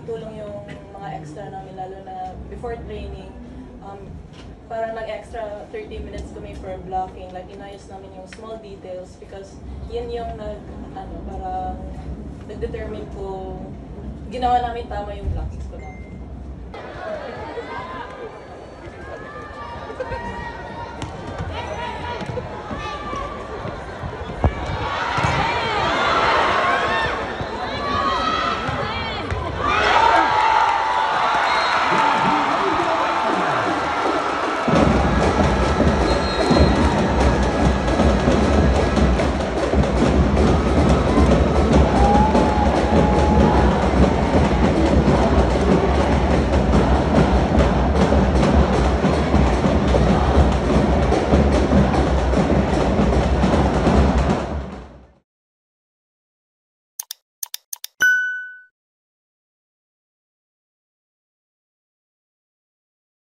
malaking tulong yung mga extra namin, lalo na before training. Parang nag-extra 30 minutes kami for blocking, like inayos namin yung small details because yun yung parang nag-determine kung ginawa namin tama yung blocking ko namin.